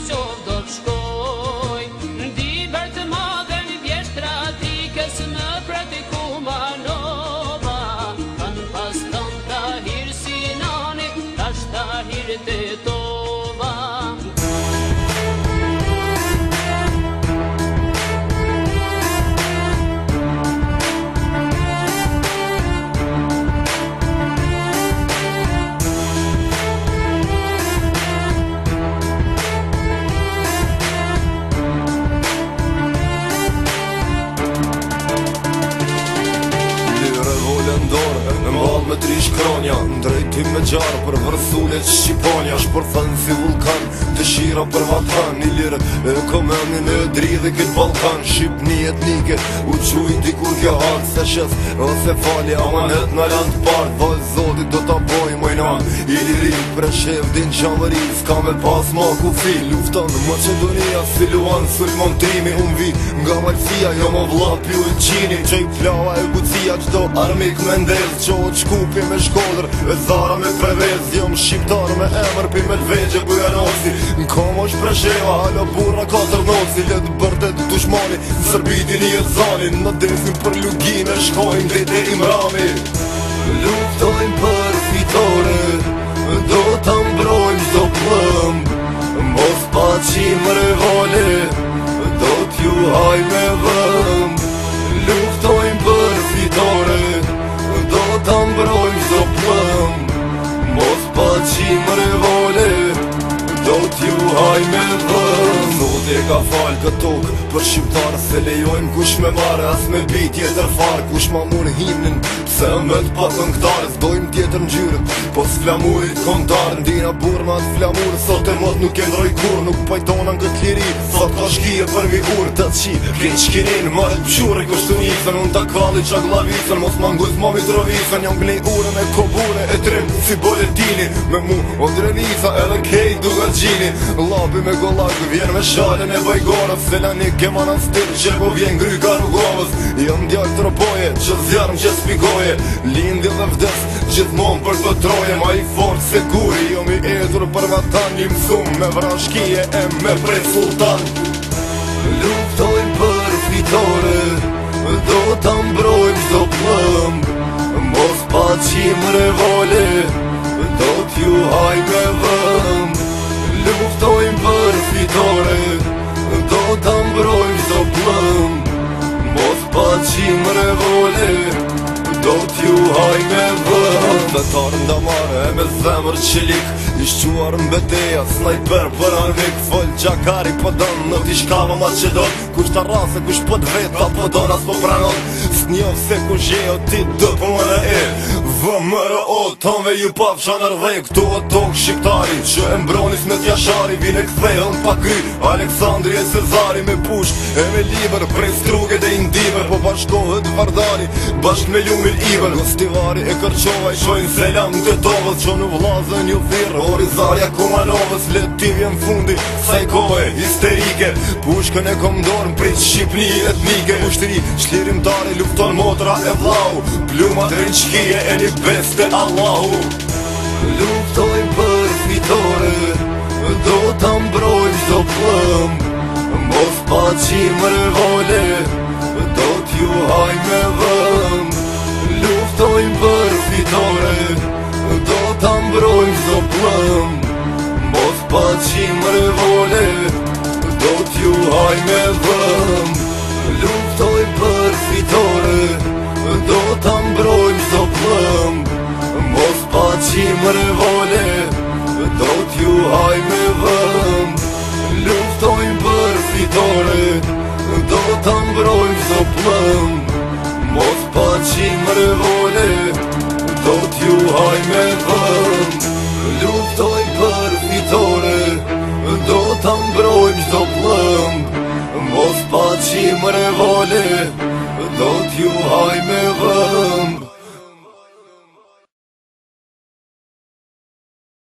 Kosovë do të shkoj, ndiber të madhe një vjeshtra dikës në pratiku Manova. Kanë pas tonë Tahir Sinani, tash Tahir Tetova. Në mball me tri shkronja, ndrejtim me gjarë për vërsullet Shqiponja. Shpërthan si vulkan, dëshira për vatan, i lirë e komenin e dridhe këtë Balkan. Shqipni etnike, u quj dikur kjo hatë, se shes ose fali amanet në land part. Vaj zotit do t'a boj mojnan, i liri për shef din qamëri, s'ka me pas ma ku fi. Lufton Macedonia, si Luan Sulmon Trimi, unë vi nga Malësia, jo ma vla pju e qini. Qej plava e gucia, qdo armik me ndez, qohët shkupi me shkodër, e zara me prevez. Jom shqiptar me emër pi me l'vegje Bujanosi, në kom është presheva, hala burra 4 noci. Let bërtet dushmani, në Sërbiti një e zanin, në desin për Lugin e shkojnë dete Imrami. Luftojnë për fitore, do t'a mbrojmë zdo plëmb, mos pa qim revole, do t'ju haj me vëmb. Luftojnë për fitore, do t'a mbrojmë zdo plëmb, mos pa qim revole, do t'ju haj me vëmb. Zot e ka falë këtë tokë për shqiptarë, se lejojmë kush me mare, as me bi tjetër farë. Kush ma murë himnin, se më të patën këtarë, s'dojmë tjetër në gjyrët, po s'flamurit kontarë. Ndina burma t'flamurë, sot e mot nuk e ndroj kur, nuk pajtona në këtë liri, sot ka shkije për mi urë. Të qi, këtë shkinin, ma e pëshure kushtu njësën, unë ta kalli qa glavicën, mos ma ngujt ma mitrovicën. Jam glej urën e kobure, e trim si boletini, me mu o dreniza edhe kej duga gjini. Lapi me gollak, vjen me shalën e bajgorës, se lani ke manastir, që po vjen gryka rrugovës. Jam djak të ropoje, që zjarëm që spigoje, lindi dhe vdes, gjithmon për të troje. Ma i fort se guri, jom i edur për vatan, një mësum me vrashkije e me prej sultan. Luftojnë për fitore, do t'a mbrojmë zdo plëmb, mos pa qim revole, do t'ju haj me vëmb. Luftojnë për fitore, do t'a mbrojmë zdo plëmb, mos pa qim revole, do t'ju haj me vëmb. Betarë ndamare e me zemër qilik, ishquar mbeteja, snajper për armik. Fol gjakari po don, në t'i shkava Macedon, kush t'a rase, kush po t'veta, po don as po pranon. S'njov se ku zhejo ti dë po më në e, vëmërë o, tonve ju pafsha nërvej. Këtu o tokë shqiptari, që e mbronis me t'jashari, vine këthejën pa kry, Aleksandri e Cezari. Me push e me liber, prej struge dhe indive, po bashkohet Vardari, bashk me Lumil Iber. Gostivari e Kërqova, i shojnë selam të tovës, që në vlazën ju thirë, Orizarja Kumanovës. Letivje në fundi, saj kohë histerike, pushkën e komdorën, prit Shqipni etnike. Pushtëri, shlirimtare, lufton motra e vlau, plumat rinqkije e një beste Allahu. Luftojnë për fitore, do t'a mbrojmë zdo plëmb, mos pa qim revole, do t'ju haj me vëmb. Luftojnë për fitore, do t'a mbrojmë zdo plëmb, mos pa qim revole, do t'ju haj me vëmb. Luftojnë për fitore, do t'a mbrojmë zdo plëmb, mos pa qim revole, do t'ju haj me vëmb. Luftojnë për fitore, do t'a mbrojmë zdo plëmb, mos pa qim revole, do t'ju haj me vëmb. Luftojnë për fitore, do t'a mbrojmë zdo plëmb, mos pa qim revole, do t'ju haj me vëmb.